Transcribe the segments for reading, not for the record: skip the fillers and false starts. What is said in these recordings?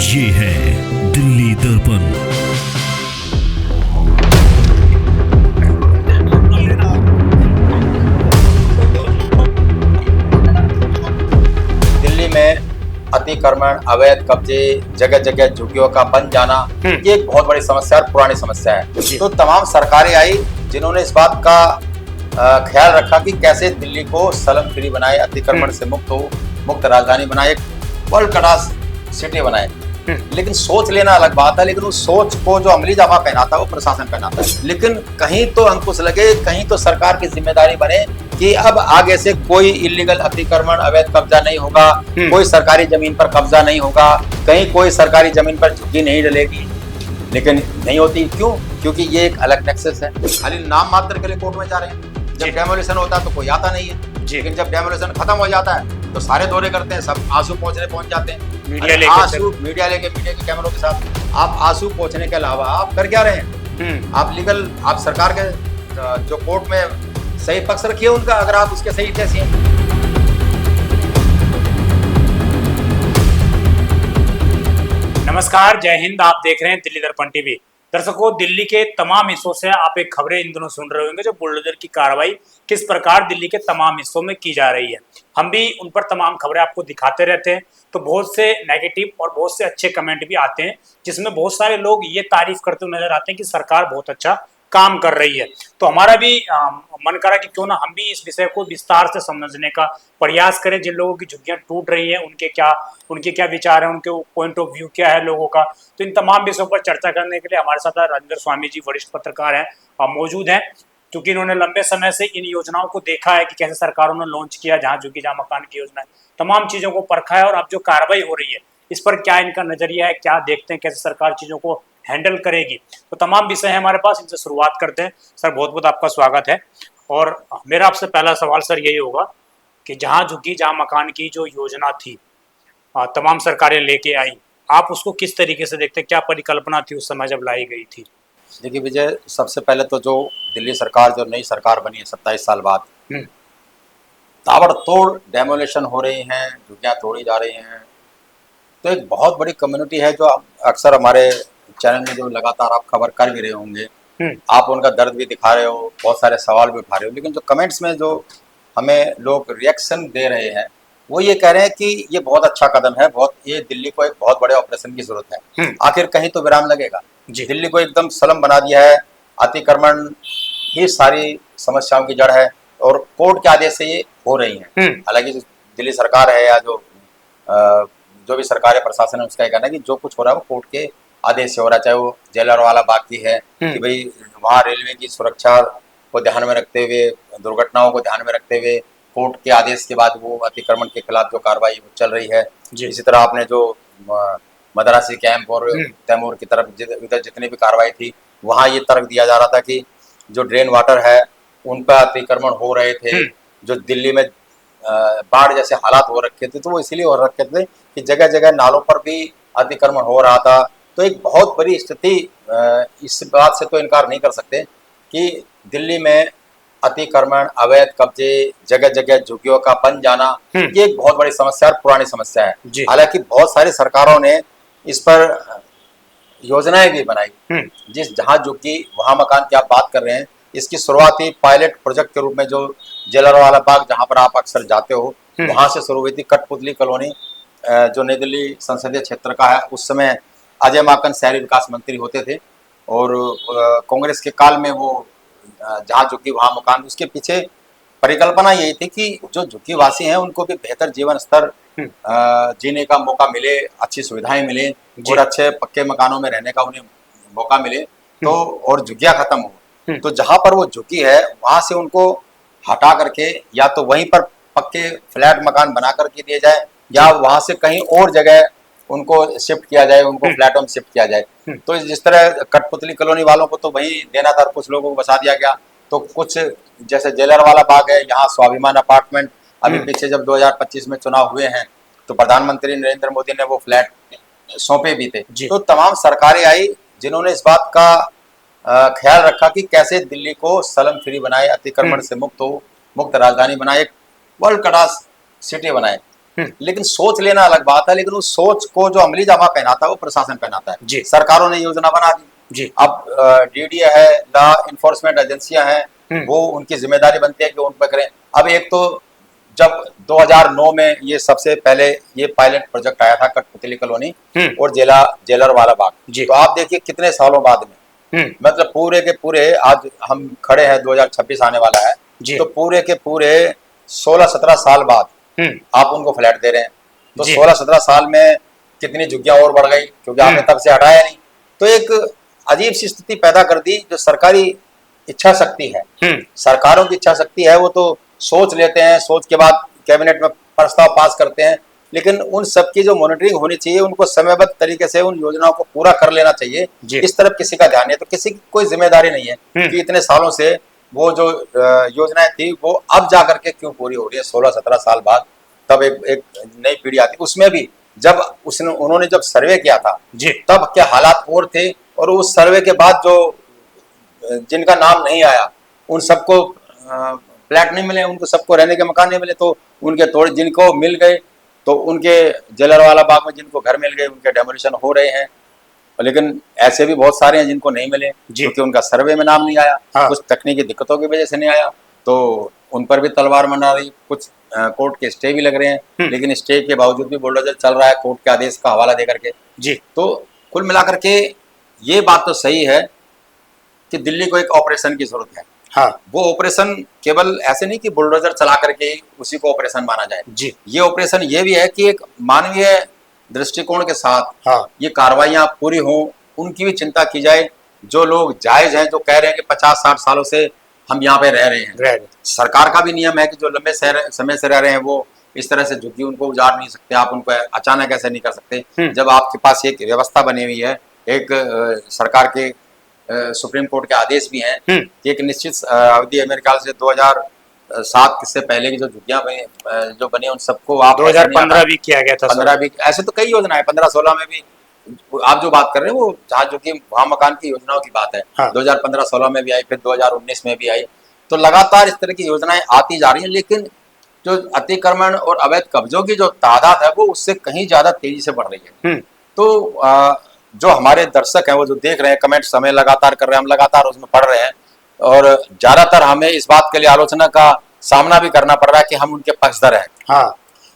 ये है दिल्ली दर्पण। दिल्ली में अतिक्रमण, अवैध कब्जे, जगह जगह झुग्गियों का बन जाना, ये एक बहुत बड़ी समस्या और पुरानी समस्या है। तो तमाम सरकारें आई जिन्होंने इस बात का ख्याल रखा कि कैसे दिल्ली को स्लम फ्री बनाए, अतिक्रमण से मुक्त राजधानी बनाए, एक वर्ल्ड क्लास सिटी बनाए। लेकिन सोच लेना अलग बात है, लेकिन उस सोच को जो अमली जामा पहनाता है वो प्रशासन पहनाता है। लेकिन कहीं तो अंकुश लगे, कहीं तो सरकार की जिम्मेदारी बने कि अब आगे से कोई इलीगल अतिक्रमण, अवैध कब्जा नहीं होगा, कोई सरकारी जमीन पर कब्जा नहीं होगा, कहीं कोई सरकारी जमीन पर झुग्गी नहीं डलेगी। लेकिन नहीं होती, क्यों? क्योंकि ये एक अलग नेक्सस है। खाली नाम मात्र के लिए कोर्ट में जा रहे हैं। जब डेमोलिशन होता है तो कोई आता नहीं है, लेकिन जब डेमोलिशन खत्म हो जाता है तो सारे दौरे करते हैं, सब आंसू पहुंच जाते हैं। मीडिया लेके मीडिया के कैमरों के साथ आप आंसू पहुंचने के अलावा आप कर क्या रहे हैं? आप लीगल, आप सरकार के जो कोर्ट में सही पक्ष रखिए उनका, अगर आप उसके सही कैसे हैं। नमस्कार, जय हिंद। आप देख रहे हैं दिल्ली दर्पण टीवी। दर्शकों, दिल्ली के तमाम हिस्सों से आप एक खबरें इन दिनों सुन रहे होंगे, जो बुलडोजर की कार्रवाई किस प्रकार दिल्ली के तमाम हिस्सों में की जा रही है। हम भी उन पर तमाम खबरें आपको दिखाते रहते हैं। तो बहुत से नेगेटिव और बहुत से अच्छे कमेंट भी आते हैं, जिसमें बहुत सारे लोग ये तारीफ करते हुए नजर आते हैं कि सरकार बहुत अच्छा काम कर रही है। तो हमारा भी मन करा कि क्यों ना हम भी इस विषय को विस्तार से समझने का प्रयास करें। जिन लोगों की झुग्गियां टूट रही हैं उनके क्या विचार हैं, उनके पॉइंट ऑफ व्यू क्या है लोगों का। तो इन तमाम विषयों पर चर्चा करने के लिए हमारे साथ राजेंद्र स्वामी जी, वरिष्ठ पत्रकार हैं, मौजूद हैं, क्योंकि इन्होंने लंबे समय से इन योजनाओं को देखा है कि कैसे सरकारों ने लॉन्च किया, जहाँ झुग्गी जहाँ मकान की योजना है, तमाम चीज़ों को परखा है। और अब जो कार्रवाई हो रही है इस पर क्या इनका नजरिया है, क्या देखते हैं, कैसे सरकार चीज़ों को हैंडल करेगी। तो तमाम विषय है हमारे पास, इनसे शुरुआत करते हैं। सर, बहुत बहुत आपका स्वागत है। और मेरा आपसे पहला सवाल सर यही होगा कि जहाँ झुग्गी जहाँ मकान की जो योजना थी, तमाम सरकारें लेके आई, आप उसको किस तरीके से देखते हैं? क्या परिकल्पना थी उस समय जब लाई गई थी? देखिए विजय, सबसे पहले तो जो दिल्ली सरकार, जो नई सरकार बनी है 27 साल बाद, ताबड़तोड़ डेमोलेशन हो रही हैं, झुग्गियां तोड़ी जा रही हैं। तो एक बहुत बड़ी कम्युनिटी है जो अक्सर हमारे चैनल में जो लगातार आप खबर कर भी रहे होंगे, आप उनका दर्द भी दिखा रहे हो, बहुत सारे सवाल भी उठा रहे हो, लेकिन जो कमेंट्स में जो हमें लोग रिएक्शन दे रहे हैं वो ये कह रहे हैं कि ये बहुत अच्छा कदम है, बहुत, ये दिल्ली को एक बहुत बड़े ऑपरेशन की जरूरत है। आखिर कहीं तो विराम लगेगा। दिल्ली को एकदम स्लम बना दिया है, अतिक्रमण ही सारी समस्याओं की जड़ है और कोर्ट के आदेश से ये हो रही हैं। हालांकि जो दिल्ली सरकार है या जो भी सरकारी प्रशासन है उसका ये कहना है कि जो कुछ हो रहा है वो कोर्ट के आदेश से हो रहा है। चाहे वो जेलर वाला बात की है कि भाई वहाँ रेलवे की सुरक्षा को ध्यान में रखते हुए, दुर्घटनाओं को ध्यान में रखते हुए कोर्ट के आदेश के बाद वो अतिक्रमण के खिलाफ जो कार्रवाई चल रही है। इसी तरह आपने जो मदरासी कैंप और तैमूर की तरफ इधर जितनी भी कार्रवाई थी, वहाँ ये तर्क दिया जा रहा था कि जो ड्रेन वाटर है उन पर अतिक्रमण हो रहे थे, जो दिल्ली में बाढ़ जैसे हालात हो रखे थे तो वो इसलिए हो रखे थे कि जगह जगह नालों पर भी अतिक्रमण हो रहा था। तो एक बहुत बड़ी स्थिति, इस बात से तो इनकार नहीं कर सकते कि दिल्ली में अतिक्रमण, अवैध कब्जे, जगह जगह झुग्गियों का बन जाना, ये एक बहुत बड़ी समस्या और पुरानी समस्या है। हालांकि बहुत सारी सरकारों ने इस पर योजनाएं भी बनाई। जिस जहाँ झुग्गी वहाँ मकान की आप बात कर रहे हैं, इसकी शुरुआती पायलट प्रोजेक्ट के रूप में जो जेलरवाला बाग, जहाँ पर आप अक्सर जाते हो, वहां से शुरू हुई थी। कठपुतली कॉलोनी जो नई दिल्ली संसदीय क्षेत्र का है, उस समय अजय माकन शहरी विकास मंत्री होते थे और कांग्रेस के काल में वो जहाँ झुग्गी वहाँ मकान, उसके पीछे परिकल्पना यही थी कि जो झुग्गी वासी हैं उनको भी बेहतर जीवन स्तर जीने का मौका मिले, अच्छी सुविधाएं मिले और अच्छे पक्के मकानों में रहने का उन्हें मौका मिले, तो और झुग्गियां खत्म हो। तो जहां पर वो झुग्गी है वहां से उनको हटा करके या तो वहीं पर पक्के फ्लैट मकान बना करके दिए जाए या वहां से कहीं और जगह उनको शिफ्ट किया जाए, उनको फ्लैटों में शिफ्ट किया जाए। तो जिस तरह कठपुतली कॉलोनी वालों को तो वही देना था, कुछ लोगों को बसा दिया गया। तो कुछ जैसे जेलर वाला बाग है, यहाँ स्वाभिमान अपार्टमेंट, अभी पीछे जब 2025 में चुनाव हुए हैं तो प्रधानमंत्री नरेंद्र मोदी ने वो फ्लैट सौंपे भी थे। तो तमाम सरकारें आई जिन्होंने इस बात का ख्याल रखा कि कैसे दिल्ली को स्लम फ्री बनाए, अतिक्रमण से मुक्त राजधानी बनाए, एक वर्ल्ड क्लास सिटी बनाए। लेकिन सोच लेना अलग बात है, लेकिन उस सोच को जो अमली जामा पहनाता है वो प्रशासन पहनाता जी। है। सरकारों ने योजना बना दी, जी। अब डीडीए है, लॉ इन्फोर्समेंट एजेंसियां हैं, वो उनकी जिम्मेदारी बनती है कि उन पर करें। अब एक तो जब 2009 में ये सबसे पहले ये पायलट प्रोजेक्ट आया था कठपुतली कॉलोनी और जेलर वाला बाग, तो आप देखिए कितने सालों बाद में, मतलब पूरे के पूरे, आज हम खड़े हैं 2026 आने वाला है, तो पूरे के पूरे 16-17 साल बाद आप उनको फ्लैट दे रहे हैं। तो 16-17 साल में कितनी झुग्गियां और बढ़ गई, क्योंकि आपने तब से हटाया नहीं। तो एक अजीब सी स्थिति पैदा कर दी। जो सरकारी इच्छा शक्ति है, सरकारों की इच्छा शक्ति है, वो तो सोच लेते हैं, सोच के बाद कैबिनेट में प्रस्ताव पास करते हैं, लेकिन उन सबकी जो मॉनिटरिंग होनी चाहिए, उनको समयबद्ध तरीके से उन योजनाओं को पूरा कर लेना चाहिए। इस तरफ किसी का ध्यान नहीं है, तो किसी की कोई जिम्मेदारी नहीं है कि इतने सालों से वो जो योजनाएं थी वो अब जाकर के क्यों पूरी हो रही है 16-17 साल बाद। तब एक नई पीढ़ी आती, उसमें भी जब उन्होंने जब सर्वे किया था तब क्या हालात और थे, और उस सर्वे के बाद जो जिनका नाम नहीं आया उन सबको फ्लैट नहीं मिले, उनको सबको रहने के मकान नहीं मिले, तो उनके थोड़े जिनको मिल गए तो उनके जलरवाला बाग में जिनको घर मिल गए उनके डेमोलिशन हो रहे हैं। लेकिन ऐसे भी बहुत सारे हैं जिनको नहीं मिले क्योंकि उनका सर्वे में नाम नहीं आया, कुछ तकनीकी दिक्कतों की वजह से नहीं आया, तो उन पर भी तलवार मंडरा रही। कुछ कोर्ट के स्टे भी लग रहे हैं, लेकिन स्टे के बावजूद भी बुलडोजर चल रहा है कोर्ट के आदेश का हवाला देकर के। तो कुल मिलाकर के ये बात तो सही है कि दिल्ली को एक ऑपरेशन की जरूरत है। वो ऑपरेशन केवल ऐसे नहीं कि बुलडोजर चला करके उसी को ऑपरेशन माना जाए। ये ऑपरेशन ये भी है कि एक मानवीय दृष्टिकोण के साथ ये कार्रवाइयां पूरी हों, उनकी भी चिंता की जाए। जो लोग जायज हैं, जो कह रहे हैं कि 50-60 सालों से हम यहाँ पे रह रहे हैं, सरकार का भी नियम है कि जो लंबे समय से रह रहे हैं वो इस तरह से झुग्गी उनको उजाड़ नहीं सकते, आप उनको अचानक ऐसे नहीं कर सकते। जब आपके पास एक व्यवस्था बनी हुई है, एक सरकार के सुप्रीम कोर्ट के आदेश भी हैं कि एक निश्चित अवधि, मेरे ख्याल से 2007 से पहले की जो झुग्गियां जो बनी उन सबको आप 2015 भी किया गया था, 15 भी, ऐसे तो कई योजना है, 15-16 में भी आप जो बात कर रहे हैं वो जहाँ जो कि वहाँ मकान की योजनाओं की बात है। 2015-16 में भी आई, फिर 2019 में भी आई, तो लगातार इस तरह की योजनाएं आती जा रही हैं। लेकिन जो अतिक्रमण और अवैध कब्जों की जो तादाद है वो उससे कहीं ज्यादा तेजी से बढ़ रही है। तो जो हमारे दर्शक हैं वो जो देख रहे हैं, कमेंट्स हमें लगातार कर रहे हैं, हम लगातार उसमें पढ़ रहे हैं, और ज्यादातर हमें इस बात के लिए आलोचना का सामना भी करना पड़ रहा है कि हम उनके पक्षधर हैं।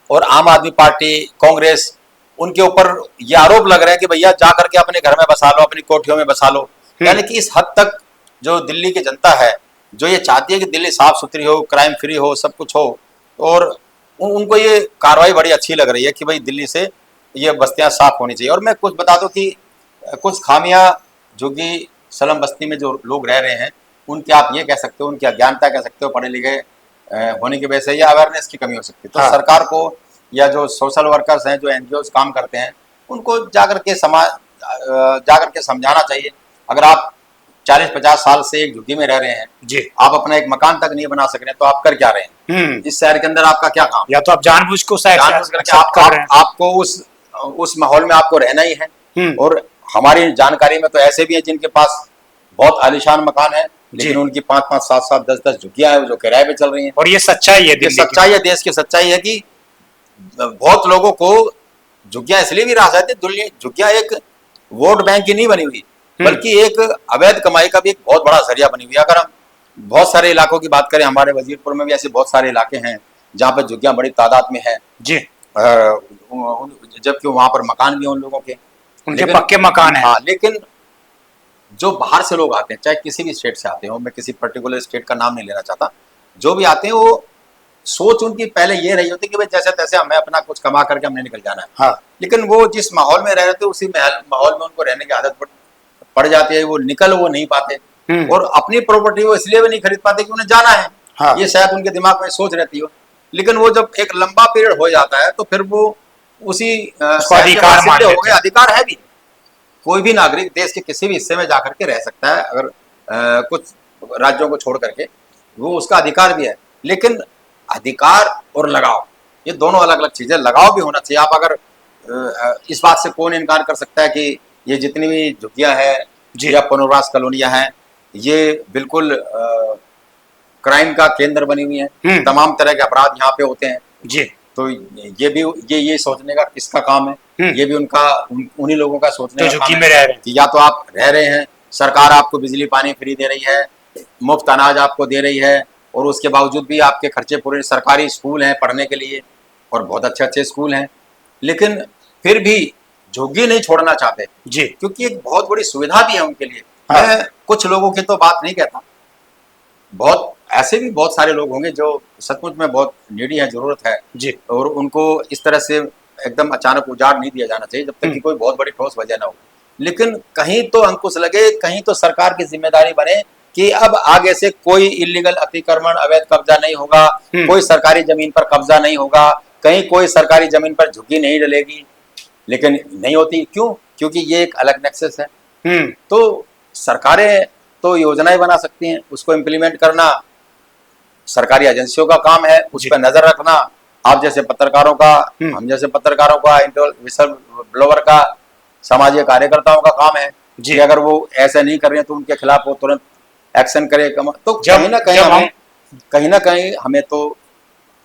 और आम आदमी पार्टी, कांग्रेस, उनके ऊपर ये आरोप लग रहा है कि भैया जा करके अपने घर में बसा लो, अपनी कोठियों में बसा लो। यानी कि इस हद तक जो दिल्ली की जनता है, जो ये चाहती है कि दिल्ली साफ सुथरी हो, क्राइम फ्री हो, सब कुछ हो, और उनको ये कार्रवाई बड़ी अच्छी लग रही है कि भाई दिल्ली से ये बस्तियां साफ होनी चाहिए। और मैं कुछ बता दूं कि कुछ खामियां झुग्गी सलम बस्ती में जो लोग रह रहे हैं उनकी आप ये कह सकते हो, उनकी अज्ञानता कह सकते हो, पढ़े लिखे होने की वजह से, या अवेयरनेस की कमी हो सकती है। तो सरकार को या जो सोशल वर्कर्स हैं, जो एनजीओ काम करते हैं, उनको जाकर के समझाना चाहिए। अगर आप 40-50 साल से एक झुग्गी में रह रहे हैं, आप अपना एक मकान तक नहीं बना सक रहे, तो आप कर क्या रहे हैं? इस शहर के अंदर आपका क्या काम? या तो आप जानबूझ करके आपको उस माहौल में आपको रहना ही है। और हमारी जानकारी में तो ऐसे भी हैं जिनके पास बहुत आलीशान मकान है, लेकिन उनकी 5-5, 7-7, 10-10 झुग्गियां हैं जो किराए पे चल रही हैं। और ये सच्चाई है, सच्चाई है, देश की सच्चाई है कि बहुत लोगों को झुग्गियां इसलिए भी रास आती है। झुग्गियां एक वोट बैंक की नहीं बनी हुई, बल्कि एक अवैध कमाई का भी एक बहुत बड़ा जरिया बनी हुई है। अगर हम बहुत सारे इलाकों की बात करें, हमारे वजीरपुर में भी ऐसे बहुत सारे इलाके हैं जहाँ पर झुग्गियां बड़ी तादाद में है, जबकि वहां पर मकान भी हैं उन लोगों के, उनके पक्के मकान है। लेकिन जो बाहर से लोग आते हैं, चाहे किसी भी स्टेट से आते हो, मैं किसी पर्टिकुलर स्टेट का नाम नहीं लेना चाहता, जो भी आते हैं वो सोच उनकी पहले ये रही होती कि भाई जैसे तैसे हमें अपना कुछ कमा करके हमने निकल जाना है। लेकिन वो जिस माहौल में रह रहे थे उसी माहौल में उनको रहने की आदत पड़ जाती है, वो निकल वो नहीं पाते, और अपनी प्रॉपर्टी वो इसलिए भी नहीं खरीद पाते कि उन्हें जाना है। ये शायद उनके दिमाग में सोच रहती हो, लेकिन वो जब एक लंबा पीरियड हो जाता है तो फिर वो उसी अधिकार है भी। कोई भी नागरिक देश के किसी भी हिस्से में जाकर के रह सकता है, अगर कुछ राज्यों को छोड़ करके, वो उसका अधिकार भी है। लेकिन अधिकार और लगाव ये दोनों अलग अलग चीजें। लगाव भी होना चाहिए। आप अगर इस बात से कौन इनकार कर सकता है कि ये जितनी भी झुग्गियां हैं या पुनर्वास कॉलोनियां हैं, ये बिल्कुल क्राइम का केंद्र बनी हुई हैं, तमाम तरह के अपराध यहाँ पे होते हैं। तो ये सोचने का किसका काम है? ये भी उन्हीं लोगों का सोचने जो का काम झुग्गी है में रह रहे हैं। कि या तो आप रह रहे हैं, सरकार आपको बिजली पानी फ्री दे रही है, मुफ्त अनाज आपको दे रही है, और उसके बावजूद भी आपके खर्चे पूरे, सरकारी स्कूल हैं पढ़ने के लिए और बहुत अच्छे अच्छे स्कूल हैं, लेकिन फिर भी झुग्गी नहीं छोड़ना चाहते जी। क्योंकि एक बहुत बड़ी सुविधा भी है उनके लिए। हाँ। मैं कुछ लोगों की तो बात नहीं कहता, बहुत ऐसे भी बहुत सारे लोग होंगे जो सचमुच में बहुत नीडी है, जरूरत है, जी। और उनको इस तरह से एकदम अचानक उजाड़ नहीं दिया जाना चाहिए जब तक कि कोई बहुत बड़ी ठोस वजह ना हो। लेकिन कहीं तो अंकुश लगे, कहीं तो सरकार की जिम्मेदारी बने कि अब आगे से कोई इलीगल अतिक्रमण, अवैध कब्जा नहीं होगा, कोई सरकारी जमीन पर कब्जा नहीं होगा, कहीं कोई सरकारी जमीन पर झुग्गी नहीं डलेगी। लेकिन नहीं होती, क्यों? क्योंकि ये एक अलग नेक्सस है। तो सरकारें तो योजनाएं बना सकती हैं, उसको इम्प्लीमेंट करना सरकारी एजेंसियों का काम है, उस पर नजर रखना आप जैसे पत्रकारों का, हम जैसे पत्रकारों का, विसल ब्लोवर का, सामाजिक कार्यकर्ताओं का काम है कि अगर वो ऐसा नहीं कर रहे हैं तो उनके खिलाफ वो तुरंत एक्शन करे। तो कहीं ना कहीं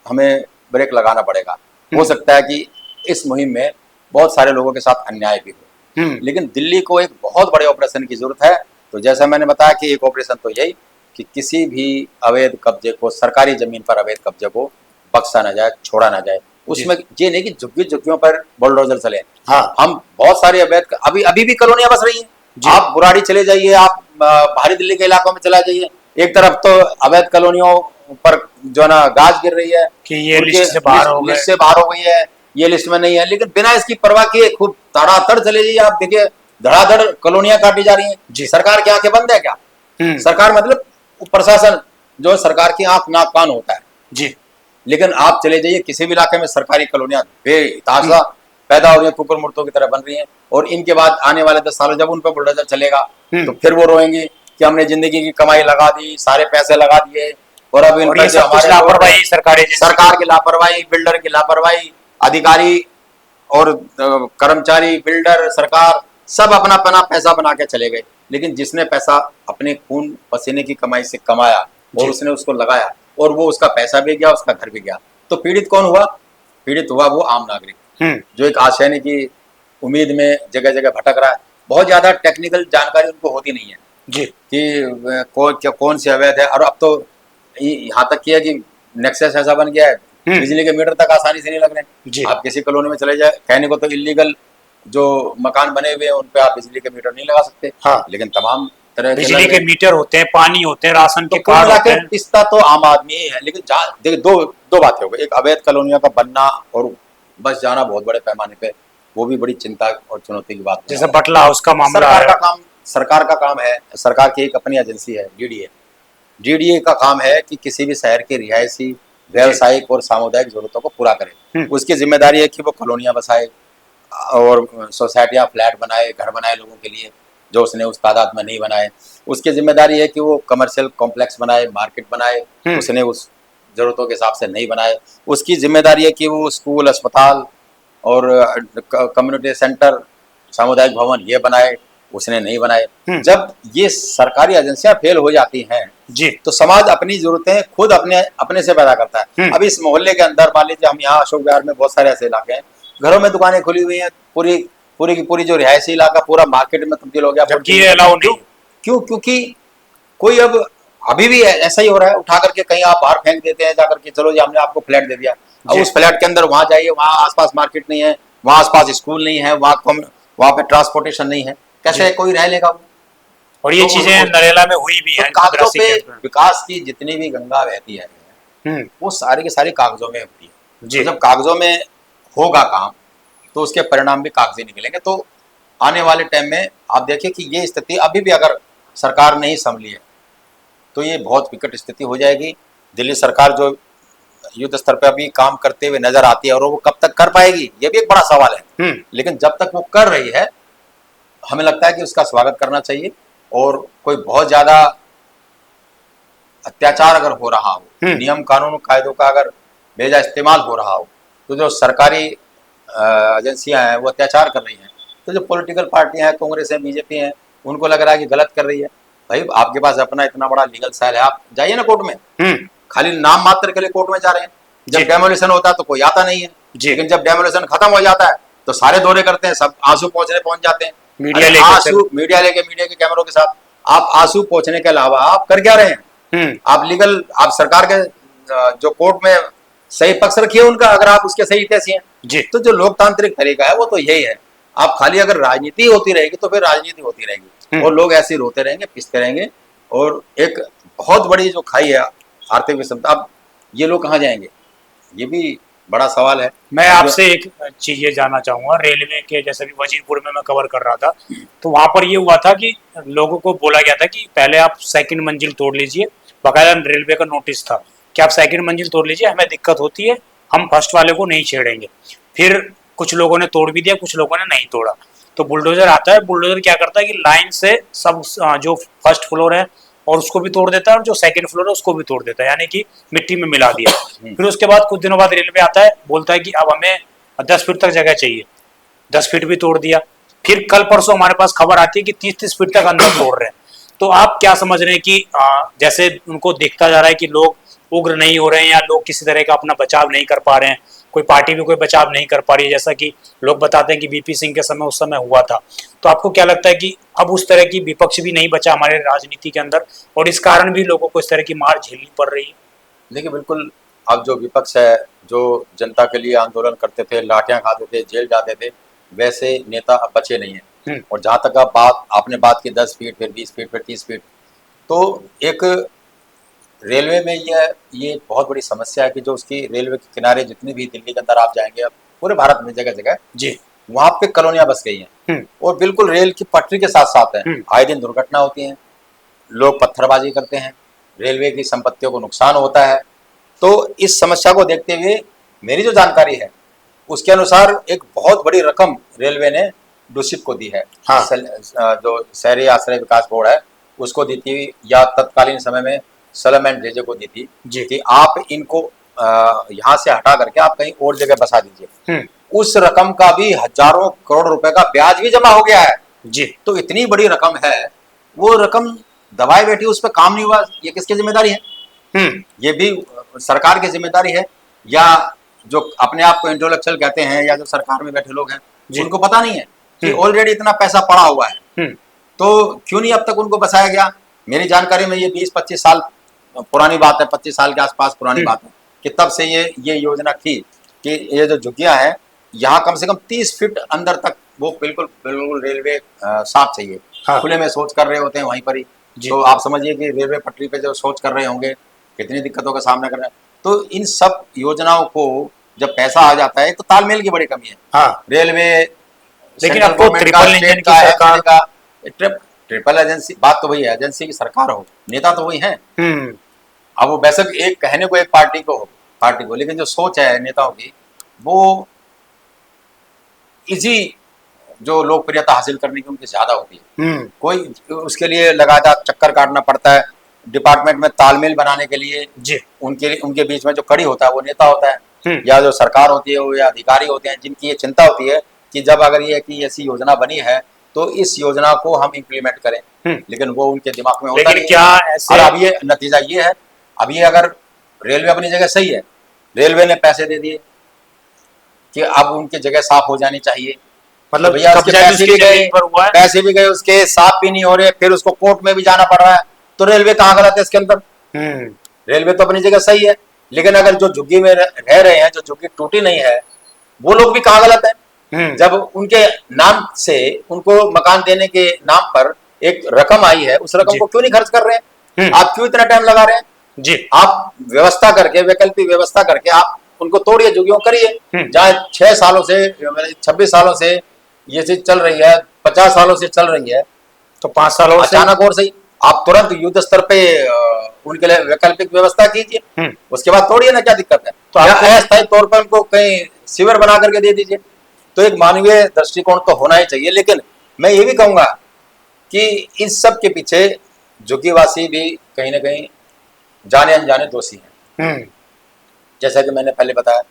हमें ब्रेक लगाना पड़ेगा। हो सकता है कि इस मुहिम में बहुत सारे लोगों के साथ अन्याय भी हो, लेकिन दिल्ली को एक बहुत बड़े ऑपरेशन की जरूरत है। तो जैसा मैंने बताया कि एक ऑपरेशन तो यही कि किसी भी अवैध कब्जे को, सरकारी जमीन पर अवैध कब्जे को बख्शा ना जाए, छोड़ा ना जाए। उसमें ये नहीं कि झुग्गियों पर बुलडोजर चले। हाँ, हम बहुत सारे अवैध अभी भी कॉलोनियां बस रही हैं। आप बुराड़ी चले जाइए, आप बाहरी दिल्ली के इलाकों में चला जाइए, एक तरफ तो अवैध कॉलोनियों पर जो है ना गाज गिर रही है कि ये लिस्ट से बाहर हो गई है, ये लिस्ट में नहीं है, लेकिन बिना इसकी परवाह किए खूब धड़ाधड़ चले जाइए, आप देखिए धड़ाधड़ कॉलोनियां काटी जा रही हैं। सरकार की आंखें बंद है क्या? सरकार मतलब प्रशासन जो सरकार की आंख नाक कान होता है जी। लेकिन आप चले जाइए किसी भी इलाके में, सरकारी कॉलोनियां बेतहाशा पैदा हो रही है, कुकुर मुर्तों की तरह बन रही हैं, और इनके बाद आने वाले 10 सालों जब उन पर बुलडोजर चलेगा तो फिर वो रोएंगे कि हमने जिंदगी की कमाई लगा दी, सारे पैसे लगा दिए, और अब इन पर हमारे लापरवाही, सरकार की लापरवाही, बिल्डर की लापरवाही, अधिकारी और कर्मचारी, बिल्डर, सरकार सब अपना पैसा बना के चले गए। लेकिन जिसने पैसा अपने खून पसीने की कमाई से कमाया और उसने उसको लगाया और वो उसका पैसा भी गया, उसका घर भी गया, तो पीड़ित कौन हुआ? पीड़ित हुआ वो आम नागरिक जो एक आशय की उम्मीद में जगह जगह भटक रहा है। बहुत ज्यादा टेक्निकल जानकारी उनको होती नहीं है जी कि कौन से अवैध है। और अब तो यहाँ तक किया कि नेक्सस ऐसा बन गया है, बिजली के मीटर तक आसानी से नहीं लग रहे। आप किसी कॉलोनी में चले जाए, कहने को तो इलीगल जो मकान बने हुए हैं उन पे आप बिजली के मीटर नहीं लगा सकते। हाँ, लेकिन तमाम तरह बिजली के मीटर होते हैं, पानी होते हैं, राशन के कार्ड होते हैं। पिसता तो आम आदमी ही है। लेकिन देखिए दो बातें हो गई, एक अवैध कॉलोनियों का बनना और बस जाना बहुत बड़े पैमाने पे, वो भी बड़ी चिंता और चुनौती की बात। जैसे बटला हाउस का मामला है, सरकार का काम है, सरकार की एक अपनी एजेंसी है डीडीए का काम है कि किसी भी शहर के रिहायशी, व्यावसायिक और सामुदायिक जरूरतों को पूरा करे। उसकी जिम्मेदारी है कि वो कॉलोनियां बसाए और सोसाइटियां, फ्लैट बनाए, घर बनाए लोगों के लिए जो उसने उस तादाद में नहीं बनाए। उसकी जिम्मेदारी है कि वो कमर्शियल कॉम्प्लेक्स बनाए, मार्केट बनाए, उसने उस जरूरतों के हिसाब से नहीं बनाए। उसकी जिम्मेदारी है कि वो स्कूल, अस्पताल और कम्युनिटी सेंटर, सामुदायिक भवन ये बनाए, उसने नहीं बनाए। जब ये सरकारी एजेंसियां फेल हो जाती हैं जी, तो समाज अपनी जरूरतें खुद अपने से पैदा करता है। अब इस मोहल्ले के अंदर मान लीजिए, हम यहाँ अशोक विहार में बहुत सारे ऐसे इलाके हैं, घरों में दुकानें खुली हुई हैं, पूरी की पूरी जो रिहायशी इलाका पूरा मार्केट में तब्दील हो गया। क्यों? क्योंकि कोई अब अभी भी ऐसा ही हो रहा है, उठा करके कहीं आप बाहर फेंक देते हैं, जाकर के चलो जी हमने आपको फ्लैट दे दिया। अब उस फ्लैट के अंदर वहां जाइए, वहां आसपास मार्केट नहीं है, वहां आसपास स्कूल नहीं है, वहां पे ट्रांसपोर्टेशन नहीं है, कैसे कोई रह लेगा? और ये चीजें नरेला में हुई भी है। कागजों पे विकास की जितनी भी गंगा बहती है वो सारी की सारी कागजों में होती है। जब कागजों में होगा काम तो उसके परिणाम भी कागजी निकलेंगे। तो आने वाले टाइम में आप देखिए कि ये स्थिति अभी भी अगर सरकार नहीं संभली है तो ये बहुत विकट स्थिति हो जाएगी। दिल्ली सरकार जो युद्ध स्तर पर अभी काम करते हुए नजर आती है और वो कब तक कर पाएगी ये भी एक बड़ा सवाल है। लेकिन जब तक वो कर रही है हमें लगता है कि उसका स्वागत करना चाहिए। और कोई बहुत ज्यादा अत्याचार अगर हो रहा हो, नियम कानून कायदों का अगर बेजा इस्तेमाल हो रहा हो, तो जो सरकारी एजेंसियां हैं वो अत्याचार कर रही हैं, तो जो पॉलिटिकल पार्टियां हैं, कांग्रेस है, बीजेपी है, उनको लग रहा है कि गलत कर रही है। भाई आपके पास अपना इतना बड़ा लीगल सेल है, आप जाइए ना कोर्ट में, खाली नाम मात्र के लिए कोर्ट में जा रहे हैं। जी। जब डेमोलिशन होता है तो कोई आता नहीं है, जी। लेकिन जब डेमोलिशन खत्म हो जाता है तो सारे दौरे करते हैं, सब आंसू पहुंच जाते हैं। मीडिया अरे लेकर आंसू मीडिया मीडिया के कैमरों के साथ आप आंसू पहुंचने के अलावा आप कर क्या रहे हैं? आप लीगल, आप सरकार के जो कोर्ट में सही पक्ष रखिए उनका, अगर आप उसके सही हितैषी हैं। जी। तो जो लोकतांत्रिक तरीका है वो तो यही है। आप खाली अगर राजनीति होती रहेगी तो फिर राजनीति होती रहेगी और लोग ऐसे रोते रहेंगे, पिसते रहेंगे, और एक बहुत बड़ी जो खाई है आर्थिक विषमता, अब ये लोग कहाँ जाएंगे, ये भी बड़ा सवाल है। मैं आपसे एक चीज ये जानना चाहूंगा, रेलवे के जैसे भी वजीरपुर में मैं कवर कर रहा था, तो वहां पर ये हुआ था कि लोगों को बोला गया था कि पहले आप सेकंड मंजिल तोड़ लीजिए, बाकायदा रेलवे का नोटिस था कि आप सेकंड मंजिल तोड़ लीजिए, हमें दिक्कत होती है, हम फर्स्ट वाले को नहीं छेड़ेंगे। फिर कुछ लोगों ने तोड़ भी दिया, कुछ लोगों ने नहीं तोड़ा। तो बुलडोजर आता है, बुलडोजर क्या करता है कि लाइन से सब जो फर्स्ट फ्लोर है और उसको भी तोड़ देता है, और जो सेकंड फ्लोर है उसको भी तोड़ देता है, यानी कि मिट्टी में मिला दिया। फिर उसके बाद कुछ दिनों बाद रेलवे आता है, बोलता है कि अब हमें 10 फीट तक जगह चाहिए, 10 फीट भी तोड़ दिया। फिर कल परसों हमारे पास खबर आती है कि 30-30 फीट तक अंदर तोड़ रहे हैं। तो आप क्या समझ रहे हैं कि जैसे उनको दिखता जा रहा है कि लोग उग्र नहीं हो रहे हैं, या लोग किसी तरह का अपना बचाव नहीं कर पा रहे हैं, कोई पार्टी भी कोई बचाव नहीं कर पा रही है, जैसा कि लोग बताते हैं कि बीपी सिंह के समय उस समय हुआ था। तो आपको क्या लगता है कि अब उस तरह की विपक्ष भी नहीं बचा हमारे राजनीति के अंदर, और इस कारण भी लोगों को इस तरह की मार झेलनी पड़ रही है? देखिए बिल्कुल, अब जो विपक्ष है, जो जनता के लिए आंदोलन करते थे, लाठियां खाते थे, जेल जाते थे, वैसे नेता अब बचे नहीं हैं। और जहाँ तक आप आपने बात की 10 फीट, फिर 20 फीट, फिर 30 फीट, तो एक रेलवे में ये बहुत बड़ी समस्या है कि जो उसकी रेलवे के किनारे जितनी भी दिल्ली के अंदर आप जाएंगे, अब पूरे भारत में जगह जगह जी। वहां पे कॉलोनियां बस गई हैं और बिल्कुल रेल की पटरी के साथ साथ है। आए दिन दुर्घटना होती है, लोग पत्थरबाजी करते हैं, रेलवे की संपत्तियों को नुकसान होता है। तो इस समस्या को देखते हुए मेरी जो जानकारी है उसके अनुसार एक बहुत बड़ी रकम रेलवे ने दूषित को दी है। हाँ। जो शहरी आश्रय विकास बोर्ड है उसको दी थी, या तत्कालीन समय में सलम एंड जेजे को दी थी कि आप इनको यहाँ से हटा करके आप कहीं और जगह बसा दीजिए। उस रकम का भी हजारों करोड़ रुपए का ब्याज भी जमा हो गया है जी। तो इतनी बड़ी रकम है, वो रकम दबाए बैठी, उस पर काम नहीं हुआ, ये किसकी जिम्मेदारी है? ये भी सरकार की जिम्मेदारी है, या जो अपने आप को इंटेलेक्चुअल कहते हैं, या जो सरकार में बैठे लोग हैं उनको पता नहीं है कि ऑलरेडी इतना पैसा पड़ा हुआ है, तो क्यों नहीं अब तक उनको बसाया गया? मेरी जानकारी में ये 20-25 साल पुरानी बात है, 25 साल के आसपास पुरानी बात है कि तब से ये योजना थी कि ये जो झुग्गियां हैं यहाँ कम से कम 30 फीट अंदर तक वो बिल्कुल बिल्कुल रेलवे साफ चाहिए। हाँ। खुले में शौच कर रहे होते हैं वहीं पर ही, तो आप समझिए कि रेलवे पटरी पे जो शौच कर रहे होंगे कितनी दिक्कतों का सामना कर रहे हैं। तो इन सब योजनाओं को जब पैसा आ जाता है तो तालमेल की बड़ी कमी है। हाँ। रेलवे, लेकिन आपको ट्रिपल इंजन की सरकार का ट्रिपल एजेंसी, बात तो वही है, एजेंसी की सरकार हो, नेता तो वही है। अब वो बेशक एक कहने को एक पार्टी को, लेकिन जो सोच है नेताओं की वो इजी, जो लोकप्रियता हासिल करने की उनकी ज्यादा होती है। कोई उसके लिए लगातार चक्कर काटना पड़ता है, डिपार्टमेंट में तालमेल बनाने के लिए जी। उनके बीच में जो खड़ी होता है वो नेता होता है, या जो सरकार होती है वो या अधिकारी होते हैं जिनकी ये चिंता होती है कि जब अगर ये कि ऐसी योजना बनी है तो इस योजना को हम इम्प्लीमेंट करें, लेकिन वो उनके दिमाग में होता लेकिन क्या ऐसे, और अब ये नतीजा ये है, अब ये अगर रेलवे अपनी जगह सही है, रेलवे ने पैसे दे दिए कि अब उनकी जगह साफ हो जानी चाहिए, मतलब भैया उसके पैसे भी गए, उसके साफ भी नहीं हो रहे, फिर उसको कोर्ट में भी जाना पड़ रहा है, तो रेलवे कहाँ गलत है इसके अंदर? रेलवे तो अपनी जगह सही है, लेकिन अगर जो झुग्गी में रह रहे हैं, जो झुग्गी टूटी नहीं है, वो लोग भी कहाँ गलत है? जब उनके नाम से उनको मकान देने के नाम पर एक रकम आई है, उस रकम को क्यों नहीं खर्च कर रहे हैं? आप क्यों इतना टाइम लगा रहे हैं? जी। आप व्यवस्था करके, वैकल्पिक व्यवस्था करके आप उनको तोड़िए, झुग्गियों करिए। जहाँ 6 सालों से 26 सालों से ये चीज चल रही है, 50 सालों से चल रही है, तो 5 सालों अचानक और सही आप तुरंत युद्ध स्तर पे उनके लिए वैकल्पिक व्यवस्था कीजिए, उसके बाद तोड़िए ना, क्या दिक्कत है? तो अस्थायी तौर पर उनको कहीं शिविर बना करके दे दीजिए। तो एक मानवीय दृष्टिकोण तो होना ही चाहिए, लेकिन मैं ये भी कहूंगा कि इस सब के पीछे झुग्गीवासी भी कहीं ना कहीं जाने अनजाने दोषी हैं। जैसा कि मैंने पहले बताया,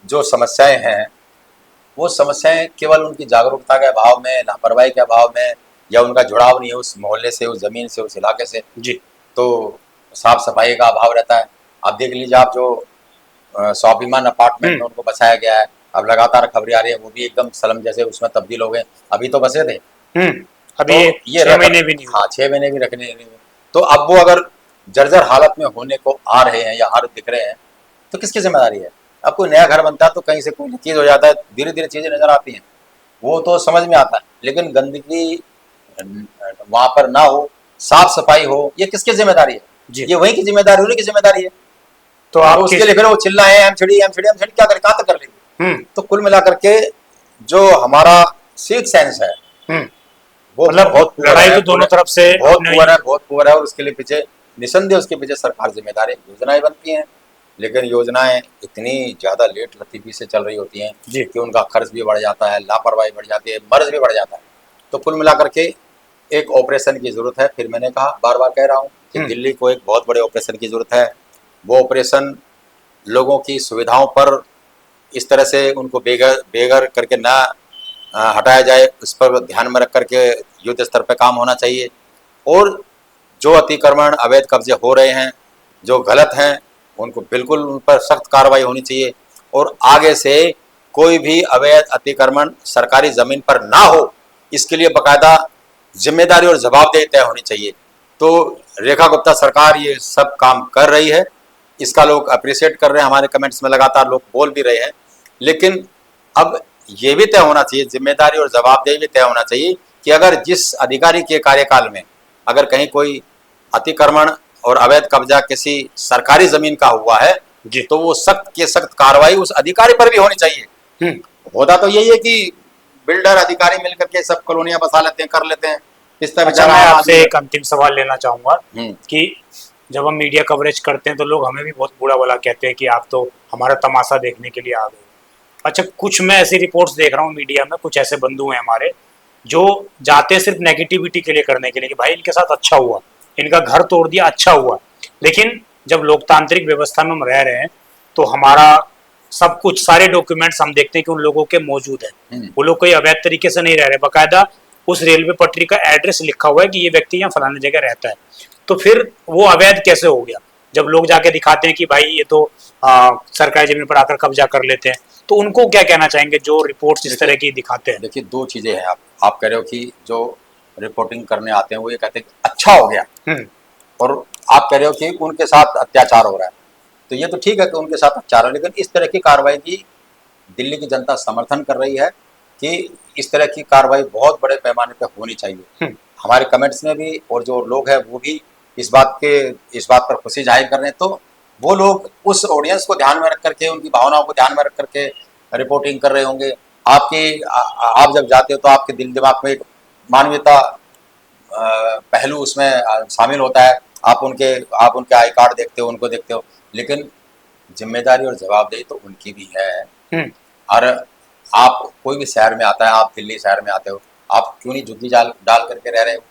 जो समस्याएं हैं वो समस्याएं केवल उनकी जागरूकता के अभाव में, लापरवाही के अभाव में, या उनका जुड़ाव नहीं है उस मोहल्ले से, उस जमीन से, उस इलाके से। जी। तो साफ सफाई का अभाव रहता है। आप देख लीजिए, आप जो स्वाभिमान अपार्टमेंट में उनको बसाया गया है। अब लगातार खबरें आ रही है वो भी एकदम सलम जैसे उसमें तब्दील हो गए। अभी तो बसे थे, अभी तो ये 6 महीने भी नहीं हुए। हाँ 6 महीने भी रखने नहीं हुए। तो अब वो अगर जर्जर हालत में होने को आ रहे हैं या आ दिख रहे हैं तो किसकी जिम्मेदारी है? अब कोई नया घर बनता है तो कहीं से कोई चीज हो जाता है, धीरे धीरे चीजें नजर आती हैं, वो तो समझ में आता है, लेकिन गंदगी वहां पर ना हो, साफ सफाई हो, ये किसकी जिम्मेदारी है? जी। ये वही की जिम्मेदारी, उन्हीं की जिम्मेदारी है। तो तो आप उसके लिए फिर वो चिल्लाए एमसीडी एमसीडी एमसीडी, क्या करे, कहाँ तक कर लेंगे? तो कुल मिलाकर के जो हमारा सिक्स सेंस है वो मतलब बहुत पुअर लड़ाई है, तो दोनों तरफ से बहुत अपने पुअर है, बहुत पुअर है। और उसके लिए पीछे निसंदेह उसके पीछे सरकार जिम्मेदार है। योजनाएं बनती हैं लेकिन योजनाएं इतनी ज्यादा लेट लतीफी से चल रही होती हैं जी। कि उनका खर्च भी बढ़ जाता है, लापरवाही बढ़ जाती है, मर्ज भी बढ़ जाता है। तो कुल मिलाकर के एक ऑपरेशन की जरूरत है। फिर मैंने कहा, बार बार कह रहा हूँ कि दिल्ली को एक बहुत बड़े ऑपरेशन की जरूरत है। वो ऑपरेशन लोगों की सुविधाओं पर इस तरह से उनको बेघर बेघर करके ना हटाया जाए, उस पर ध्यान में रख करके युद्ध स्तर पर काम होना चाहिए। और जो अतिक्रमण अवैध कब्जे हो रहे हैं, जो गलत हैं, उनको बिल्कुल उन पर सख्त कार्रवाई होनी चाहिए। और आगे से कोई भी अवैध अतिक्रमण सरकारी जमीन पर ना हो, इसके लिए बाकायदा जिम्मेदारी और जवाबदेही तय होनी चाहिए। तो रेखा गुप्ता सरकार ये सब काम कर रही है, इसका लोग अप्रिशिएट कर रहे हैं, हमारे कमेंट्स में लगातार लोग बोल भी रहे हैं। लेकिन अब ये भी तय होना चाहिए, जिम्मेदारी और जवाबदेही भी तय होना चाहिए कि अगर जिस अधिकारी के कार्यकाल में अगर कहीं कोई अतिक्रमण और अवैध कब्जा किसी सरकारी जमीन का हुआ है तो वो सख्त के सख्त कार्रवाई उस अधिकारी पर भी होनी चाहिए। होता तो यही है कि बिल्डर अधिकारी मिलकर के सब कॉलोनियां बसा लेते हैं, कर लेते हैं। इस तरह अच्छा, मैं आपसे एक अंतिम सवाल लेना चाहूंगा कि जब हम मीडिया कवरेज करते हैं तो लोग हमें भी बहुत बुरा भला कहते हैं कि आप तो हमारा तमाशा देखने के लिए आ गए। अच्छा, कुछ मैं ऐसी रिपोर्ट्स देख रहा हूँ मीडिया में, कुछ ऐसे बंधु हैं हमारे जो जाते हैं सिर्फ नेगेटिविटी के लिए करने के लिए कि भाई इनके साथ अच्छा हुआ, इनका घर तोड़ दिया, अच्छा हुआ। लेकिन जब लोकतांत्रिक व्यवस्था में हम रह रहे हैं तो हमारा सब कुछ, सारे डॉक्यूमेंट्स हम देखते हैं कि उन लोगों के मौजूद है। वो लोग कोई अवैध तरीके से नहीं रह रहे, बाकायदा उस रेलवे पटरी का एड्रेस लिखा हुआ है कि ये व्यक्ति यहाँ फलाने जगह रहता है। तो फिर वो अवैध कैसे हो गया? जब लोग जाके दिखाते हैं कि भाई ये तो सरकारी जमीन पर आकर कब्जा कर लेते हैं, तो उनको क्या कहना चाहेंगे जो रिपोर्ट्स इस तरह की दिखाते हैं? देखिए, दो चीजें हैं। आप कह रहे हो कि जो रिपोर्टिंग करने आते हैं वो ये कहते हैं कि अच्छा हो गया, और आप कह रहे हो कि उनके साथ अत्याचार हो रहा है। तो ये तो ठीक है कि उनके साथ अत्याचार है, लेकिन इस तरह की कार्रवाई की दिल्ली की जनता समर्थन कर रही है कि इस तरह की कार्रवाई बहुत बड़े पैमाने पर होनी चाहिए। हमारे कमेंट्स में भी और जो लोग हैं वो भी इस बात पर खुशी जाहिर कर रहे हैं। तो वो लोग उस ऑडियंस को ध्यान में रख करके, उनकी भावनाओं को ध्यान में रख करके रिपोर्टिंग कर रहे होंगे। आप जब जाते हो तो आपके दिल दिमाग में एक मानवीयता पहलू उसमें शामिल होता है। आप उनके आई कार्ड देखते हो, उनको देखते हो, लेकिन जिम्मेदारी और जवाबदेही तो उनकी भी है। और आप कोई भी शहर में आता है, आप दिल्ली शहर में आते हो, आप क्यों नहीं झुग्गी डाल करके रह रहे हो?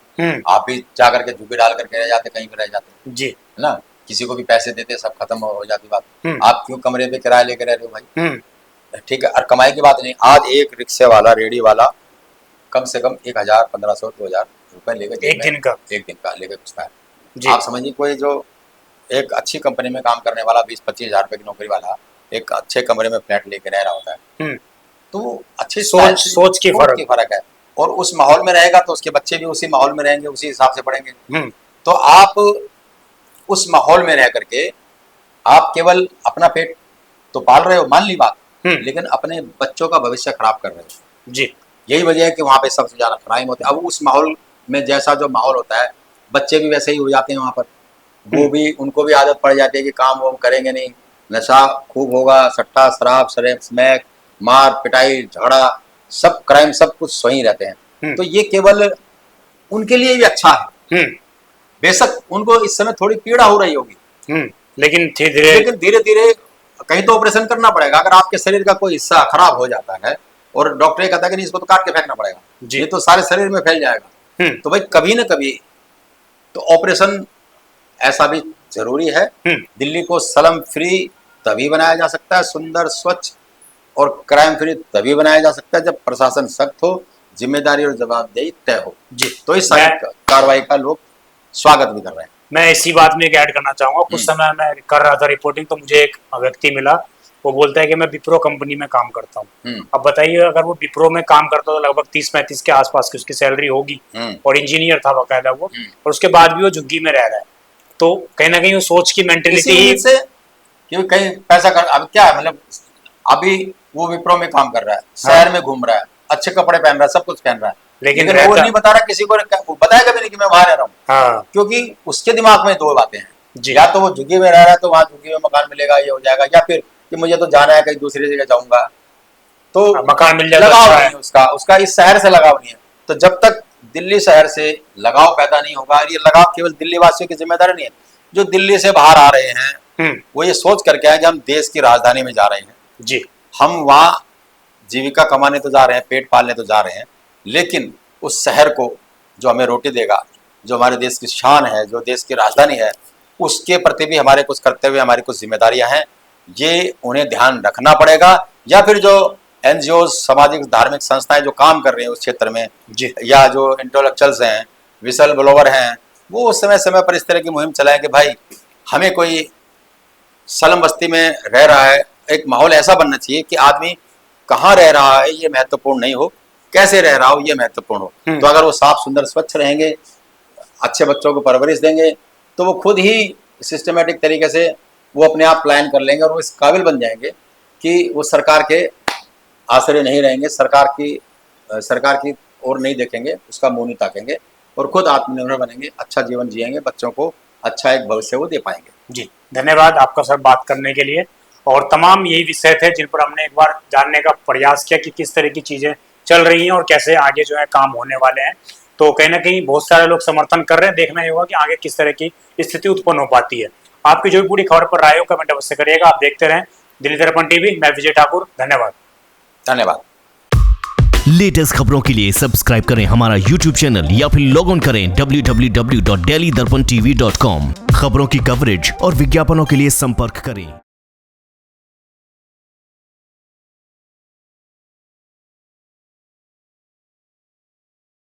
आप भी जा करके झुग्गी डाल करके रह जाते, कहीं भी रह जाते जी, है ना। किसी को भी पैसे देते, सब खत्म हो जाती बात। आप क्यों कमरे पे किराया लेके रह रहे हो भाई? ठीक है, और कमाई की बात नहीं। आज एक रिक्शे वाला, रेडी वाला कम से कम 1000, 1500, 2000 रुपए लेकर एक दिन का लेकर घुसता है। आप समझिए, कोई जो एक अच्छी कंपनी में काम करने वाला 20-25 हजार रुपए की नौकरी वाला एक अच्छे कमरे में फ्लैट लेके रह रहा होता है, तो अच्छी सोच की फर्क है। और उस माहौल में रहेगा तो उसके बच्चे भी उसी माहौल में रहेंगे, उसी हिसाब से पढ़ेंगे। तो आप उस माहौल में रह करके आप केवल अपना पेट तो पाल रहे हो, मान ली बात, लेकिन अपने बच्चों का भविष्य खराब कर रहे हो जी। यही वजह है कि वहाँ पे सबसे ज्यादा क्राइम होते हैं। अब उस माहौल में जैसा जो माहौल होता है, बच्चे भी वैसे ही हो जाते हैं वहाँ पर। वो भी, उनको भी आदत पड़ जाती है कि काम वाम करेंगे नहीं, नशा खूब होगा, सट्टा शराब स्मैक, मार पिटाई, झगड़ा, सब क्राइम, सब कुछ वहीं रहते हैं। तो ये केवल उनके लिए भी अच्छा है। बेशक उनको इस समय थोड़ी पीड़ा हो रही होगी, लेकिन धीरे धीरे कहीं तो ऑपरेशन करना पड़ेगा। अगर आपके शरीर का कोई हिस्सा खराब हो जाता है और डॉक्टर ये कहता है कि नहीं, इसको तो काट के फेंकना पड़ेगा, ये तो सारे शरीर में फैल जाएगा, तो भाई कभी ना कभी तो ऑपरेशन ऐसा भी जरूरी है। दिल्ली को स्लम फ्री तभी बनाया जा सकता है, सुंदर, स्वच्छ और क्राइम फ्री तभी बनाया जा सकता है जब प्रशासन सख्त हो, जिम्मेदारी और जवाबदेही तय हो। तो इस कार्रवाई का लोग स्वागत भी कर रहे हैं। मैं इसी बात में एक ऐड करना चाहूंगा। कुछ समय मैं कर रहा था रिपोर्टिंग, तो मुझे एक व्यक्ति मिला, वो बोलता है कि मैं विप्रो कंपनी में काम करता हूँ। अब बताइए, अगर वो विप्रो में काम करता तो लगभग 30-35 के आसपास की उसकी सैलरी होगी, और इंजीनियर था बकायदा वो, और उसके बाद भी वो झुग्गी में रह रहा है। तो कहीं ना कहीं वो सोच की मेंटेलिटी से क्योंकि कहीं पैसा कर, अब क्या है, मतलब अभी वो विप्रो में काम कर रहा है, शहर में घूम रहा है, अच्छे कपड़े पहन रहा है, सब कुछ पहन रहा है, लेकिन वो नहीं बता रहा किसी को, वो बताएगा भी नहीं कि मैं वहां रह रहा हूँ। हाँ। क्योंकि उसके दिमाग में दो बातें हैं, जी। या तो वो झुग्गी में रह रहा है तो वहां झुग्गी में मकान मिलेगा, ये हो जाएगा, या फिर कि मुझे तो जाना है कहीं दूसरी जगह जाऊंगा, तो मकान मिल जाएगा, लगाव अच्छा नहीं है उसका इस शहर से लगाव नहीं है। तो जब तक दिल्ली शहर से लगाव पैदा नहीं होगा, ये लगाव केवल दिल्ली वासियों की जिम्मेदारी नहीं है, जो दिल्ली से बाहर आ रहे हैं वो ये सोच करके आए कि हम देश की राजधानी में जा रहे हैं जी, हम वहाँ जीविका कमाने तो जा रहे हैं, पेट पालने तो जा रहे हैं, लेकिन उस शहर को जो हमें रोटी देगा, जो हमारे देश की शान है, जो देश की राजधानी है, उसके प्रति भी हमारे कुछ कर्तव्य, हमारी कुछ जिम्मेदारियां हैं, ये उन्हें ध्यान रखना पड़ेगा। या फिर जो एनजीओ, सामाजिक धार्मिक संस्थाएं जो काम कर रही हैं उस क्षेत्र में जी, या जो इंटेलेक्चुअल्स हैं, विसल ब्लोवर हैं, वो उस समय समय पर इस तरह की मुहिम चलाएं कि भाई हमें कोई सलम बस्ती में रह रहा है, एक माहौल ऐसा बनना चाहिए कि आदमी कहाँ रह रहा है ये महत्वपूर्ण नहीं हो, कैसे रह रहा हो ये महत्वपूर्ण हो। तो अगर वो साफ सुंदर स्वच्छ रहेंगे, अच्छे बच्चों को परवरिश देंगे, तो वो खुद ही सिस्टमेटिक तरीके से वो अपने आप प्लान कर लेंगे और वो इस काबिल बन जाएंगे कि वो सरकार के आश्रय नहीं रहेंगे, सरकार की ओर नहीं देखेंगे, उसका मुंह नहीं ताकेंगे, और खुद आत्मनिर्भर बनेंगे, अच्छा जीवन जिएंगे, बच्चों को अच्छा एक भविष्य वो दे पाएंगे। जी, धन्यवाद आपका सर बात करने के लिए। और तमाम यही विषय थे जिन पर हमने एक बार जानने का प्रयास किया कि किस तरह की चीजें चल रही हैं और कैसे आगे जो है काम होने वाले हैं। तो कहीं ना कहीं बहुत सारे लोग समर्थन कर रहे हैं, देखना ये होगा कि आगे किस तरह की स्थिति उत्पन्न हो पाती है। आपकी जो भी पूरी खबर पर राय हो कमेंट अवश्य करिएगा। आप देखते रहें दिल्ली दर्पण टीवी। मैं विजय ठाकुर, धन्यवाद। धन्यवाद। लेटेस्ट खबरों के लिए सब्सक्राइब करें हमारा YouTube चैनल या फिर लॉग ऑन करें www.delhidarpantv.com। खबरों की कवरेज और विज्ञापनों के लिए संपर्क करें।